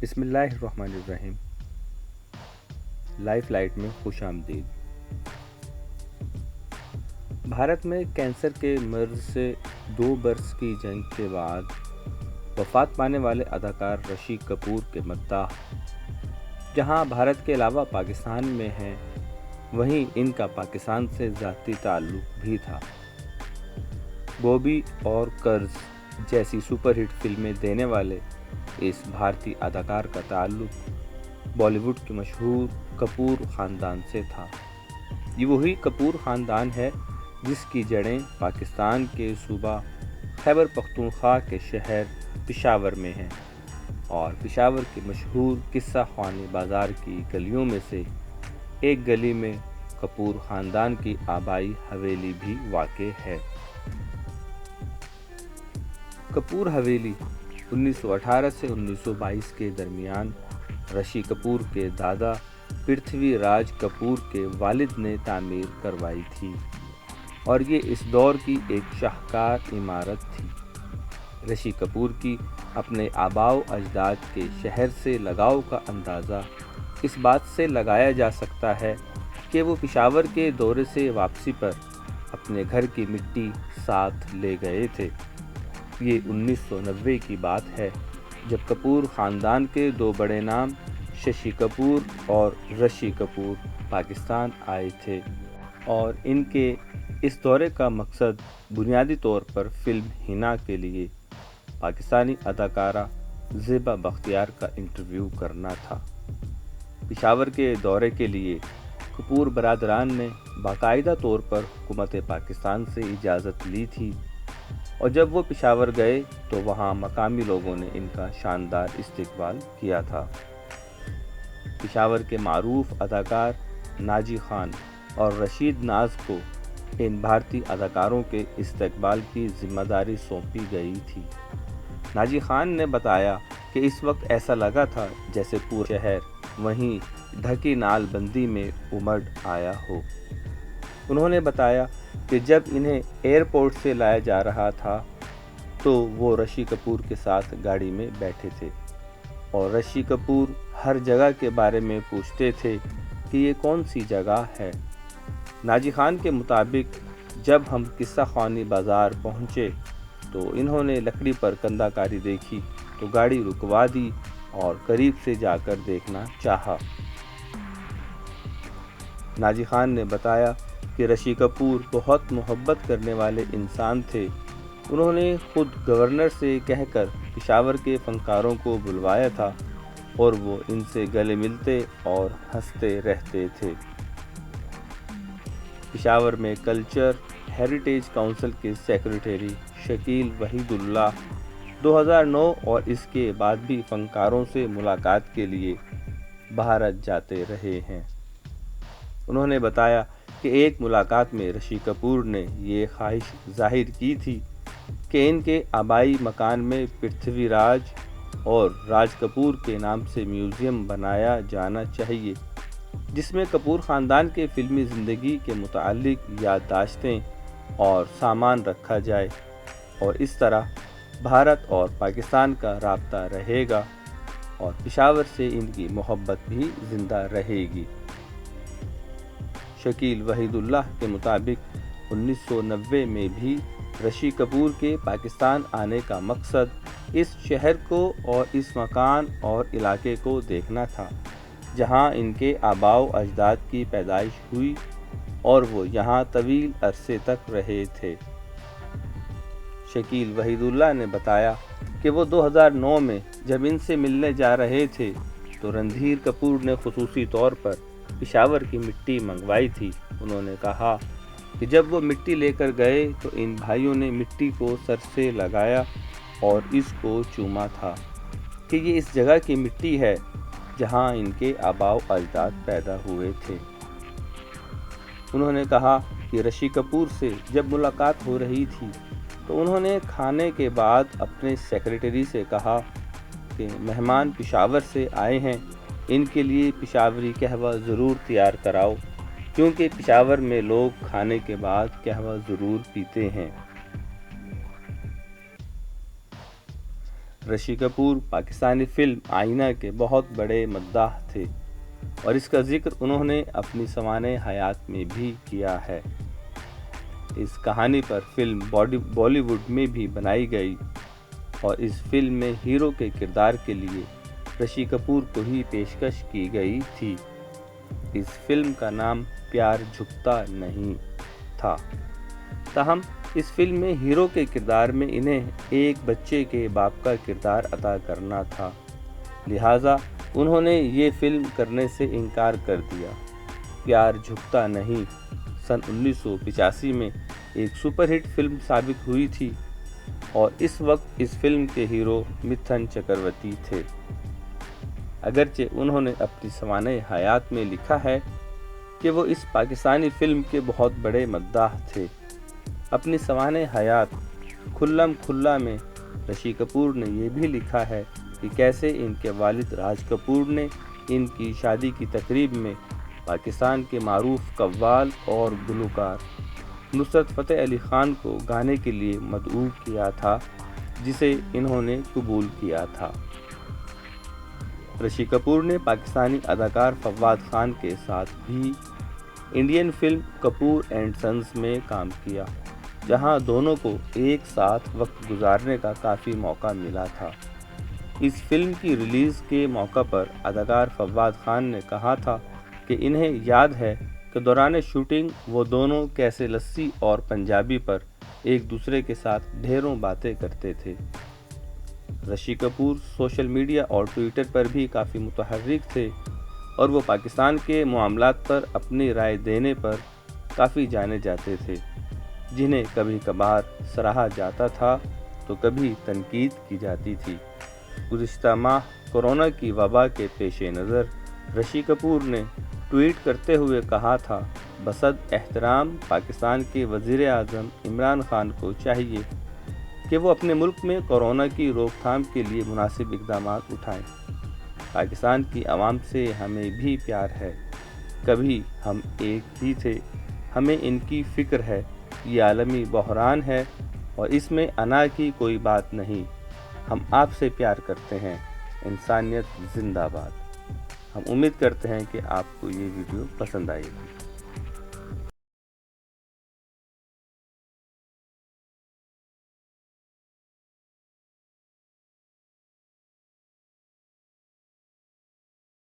بسم اللہ الرحمن الرحیم۔ لائف لائٹ میں خوش آمدید۔ بھارت میں کینسر کے مرض سے 2 برس کی جنگ کے بعد وفات پانے والے اداکار رشی کپور کے مداح جہاں بھارت کے علاوہ پاکستان میں ہیں، وہیں ان کا پاکستان سے ذاتی تعلق بھی تھا۔ بوبی اور کرز جیسی سپر ہٹ فلمیں دینے والے اس بھارتی اداکار کا تعلق بالی ووڈ کے مشہور کپور خاندان سے تھا۔ یہ وہی کپور خاندان ہے جس کی جڑیں پاکستان کے صوبہ خیبر پختونخوا کے شہر پشاور میں ہیں، اور پشاور کے مشہور قصہ خوانی بازار کی گلیوں میں سے ایک گلی میں کپور خاندان کی آبائی حویلی بھی واقع ہے۔ کپور حویلی 1918 سے 1922 کے درمیان رشی کپور کے دادا پرتھوی راج کپور کے والد نے تعمیر کروائی تھی، اور یہ اس دور کی ایک شاہکار عمارت تھی۔ رشی کپور کی اپنے آباء و اجداد کے شہر سے لگاؤ کا اندازہ اس بات سے لگایا جا سکتا ہے کہ وہ پشاور کے دورے سے واپسی پر اپنے گھر کی مٹی ساتھ لے گئے تھے۔ یہ 1990 کی بات ہے، جب کپور خاندان کے 2 بڑے نام ششی کپور اور رشی کپور پاکستان آئے تھے، اور ان کے اس دورے کا مقصد بنیادی طور پر فلم ہنا کے لیے پاکستانی اداکارہ زیبا بختیار کا انٹرویو کرنا تھا۔ پشاور کے دورے کے لیے کپور برادران نے باقاعدہ طور پر حکومت پاکستان سے اجازت لی تھی، اور جب وہ پشاور گئے تو وہاں مقامی لوگوں نے ان کا شاندار استقبال کیا تھا۔ پشاور کے معروف اداکار ناجی خان اور رشید ناز کو ان بھارتی اداکاروں کے استقبال کی ذمہ داری سونپی گئی تھی۔ ناجی خان نے بتایا کہ اس وقت ایسا لگا تھا جیسے پورا شہر وہیں ڈھکی نال بندی میں امڑ آیا ہو۔ انہوں نے بتایا کہ جب انہیں ایئرپورٹ سے لایا جا رہا تھا تو وہ رشی کپور کے ساتھ گاڑی میں بیٹھے تھے، اور رشی کپور ہر جگہ کے بارے میں پوچھتے تھے کہ یہ کون سی جگہ ہے۔ ناجی خان کے مطابق جب ہم قصہ خوانی بازار پہنچے تو انہوں نے لکڑی پر کندہ کاری دیکھی تو گاڑی رکوا دی اور قریب سے جا کر دیکھنا چاہا۔ ناجی خان نے بتایا کہ رشی کپور بہت محبت کرنے والے انسان تھے۔ انہوں نے خود گورنر سے کہہ کر پشاور کے فنکاروں کو بلوایا تھا، اور وہ ان سے گلے ملتے اور ہنستے رہتے تھے۔ پشاور میں کلچر ہیریٹیج کونسل کے سیکریٹری شکیل وحید اللہ 2009 اور اس کے بعد بھی فنکاروں سے ملاقات کے لیے بھارت جاتے رہے ہیں۔ انہوں نے بتایا کہ ایک ملاقات میں رشی کپور نے یہ خواہش ظاہر کی تھی کہ ان کے آبائی مکان میں پرتھوی راج اور راج کپور کے نام سے میوزیم بنایا جانا چاہیے، جس میں کپور خاندان کے فلمی زندگی کے متعلق یادداشتیں اور سامان رکھا جائے، اور اس طرح بھارت اور پاکستان کا رابطہ رہے گا اور پشاور سے ان کی محبت بھی زندہ رہے گی۔ شکیل وحید اللہ کے مطابق 1990 میں بھی رشی کپور کے پاکستان آنے کا مقصد اس شہر کو اور اس مکان اور علاقے کو دیکھنا تھا جہاں ان کے آباء و اجداد کی پیدائش ہوئی، اور وہ یہاں طویل عرصے تک رہے تھے۔ شکیل وحید اللہ نے بتایا کہ وہ 2009 میں جب ان سے ملنے جا رہے تھے تو رندھیر کپور نے خصوصی طور پر پشاور کی مٹی منگوائی تھی۔ انہوں نے کہا کہ جب وہ مٹی لے کر گئے تو ان بھائیوں نے مٹی کو سر سے لگایا اور اس کو چوما تھا کہ یہ اس جگہ کی مٹی ہے جہاں ان کے آباء و اجداد پیدا ہوئے تھے۔ انہوں نے کہا کہ رشی کپور سے جب ملاقات ہو رہی تھی تو انہوں نے کھانے کے بعد اپنے سیکریٹری سے کہا کہ مہمان پشاور سے آئے ہیں، ان کے لیے پشاوری قہوہ ضرور تیار کراؤ، کیونکہ پشاور میں لوگ کھانے کے بعد قہوہ ضرور پیتے ہیں۔ رشی کپور پاکستانی فلم آئینہ کے بہت بڑے مداح تھے اور اس کا ذکر انہوں نے اپنی سوانح حیات میں بھی کیا ہے۔ اس کہانی پر فلم بالی ووڈ میں بھی بنائی گئی اور اس فلم میں ہیرو کے کردار کے لیے رشی کپور کو ہی پیشکش کی گئی تھی۔ اس فلم کا نام پیار جھکتا نہیں تھا، تاہم اس فلم میں ہیرو کے کردار میں انہیں ایک بچے کے باپ کا کردار ادا کرنا تھا، لہٰذا انہوں نے یہ فلم کرنے سے انکار کر دیا۔ پیار جھکتا نہیں سن 1985 میں ایک سپر ہٹ فلم ثابت ہوئی تھی اور اس وقت اس فلم کے ہیرو متھن چکرورتی تھے۔ اگرچہ انہوں نے اپنی سوانح حیات میں لکھا ہے کہ وہ اس پاکستانی فلم کے بہت بڑے مداح تھے، اپنی سوانح حیات کھلم کھلا میں رشی کپور نے یہ بھی لکھا ہے کہ کیسے ان کے والد راج کپور نے ان کی شادی کی تقریب میں پاکستان کے معروف قوال اور گلوکار نصرت فتح علی خان کو گانے کے لیے مدعو کیا تھا، جسے انہوں نے قبول کیا تھا۔ رشی کپور نے پاکستانی اداکار فواد خان کے ساتھ بھی Indian film Kapoor and Sons میں کام کیا، جہاں دونوں کو ایک ساتھ وقت گزارنے کا کافی موقع ملا تھا۔ اس فلم کی ریلیز کے موقع پر اداکار فواد خان نے کہا تھا کہ انہیں یاد ہے کہ دوران شوٹنگ وہ دونوں کیسے لسی اور پنجابی پر ایک دوسرے کے ساتھ ڈھیروں باتیں کرتے تھے۔ رشی کپور سوشل میڈیا اور ٹویٹر پر بھی کافی متحرک تھے اور وہ پاکستان کے معاملات پر اپنی رائے دینے پر کافی جانے جاتے تھے، جنہیں کبھی کبھار سراہا جاتا تھا تو کبھی تنقید کی جاتی تھی۔ گزشتہ ماہ کورونا کی وبا کے پیش نظر رشی کپور نے ٹویٹ کرتے ہوئے کہا تھا، بصد احترام پاکستان کے وزیر اعظم عمران خان کو چاہیے کہ وہ اپنے ملک میں کورونا کی روک تھام کے لیے مناسب اقدامات اٹھائیں۔ پاکستان کی عوام سے ہمیں بھی پیار ہے، کبھی ہم ایک ہی تھے، ہمیں ان کی فکر ہے، یہ عالمی بحران ہے اور اس میں انا کی کوئی بات نہیں، ہم آپ سے پیار کرتے ہیں، انسانیت زندہ باد۔ ہم امید کرتے ہیں کہ آپ کو یہ ویڈیو پسند آئے گی۔